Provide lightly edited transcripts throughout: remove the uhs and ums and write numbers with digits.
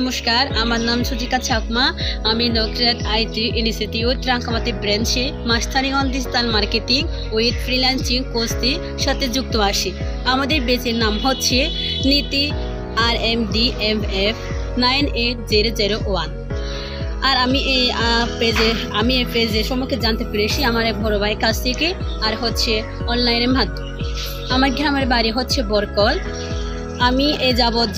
নমস্কার, আমার নাম সুজিকা চাকমা। আমি নকরেট আইটি ইনস্টিটিউট রাঙ্গামাটি ব্রাঞ্চে mastering on digital marketing with freelancing কোর্সটির সাথে যুক্ত আছি। আমাদের বেচের নাম হচ্ছে নীতি RMDMF 98001। আর আমি এই পেজে সম্পর্কে জানতে পেরেছি আমার এক বড় ভাইয়ের কাছ থেকে, আর হচ্ছে অনলাইনের মাধ্যমে। আমার গ্রামের বাড়ি হচ্ছে বরকল। আমি এ যাবৎ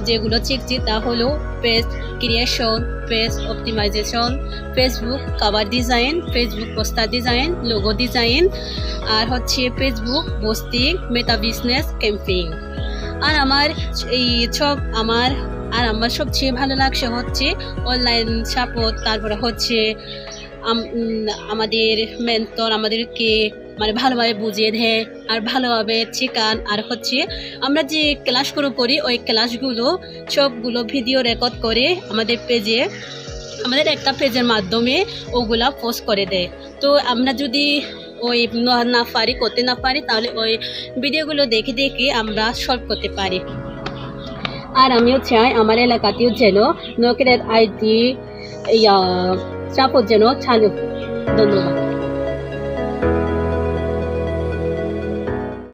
যেগুলো শিখছি তা হলো page creation, page optimization, Facebook cover design, Facebook poster design, logo design, আর হচ্ছে Facebook posting, Meta business campaign. আর আমার সবচেয়ে ভালো লাগছে হচ্ছে অনলাইন সাপোর্ট। তারপরে হচ্ছে আমাদের মেন্টর আমাদেরকে ভালোভাবে বুঝিয়ে দেয় আর ভালোভাবে শেখান। আর হচ্ছে আমরা যে ক্লাসগুলো করি ওই ক্লাসগুলো সবগুলো ভিডিও রেকর্ড করে আমাদের একটা পেজের মাধ্যমে ওগুলা পোস্ট করে দেয়। তো আমরা যদি ওই করতে না পারি তাহলে ওই ভিডিওগুলো দেখে আমরা সলভ করতে পারি। আর আমিও চাই আমার এলাকাতেও যেন নকরেট আইটি সাপোর্ট যেন চালু। ধন্যবাদ।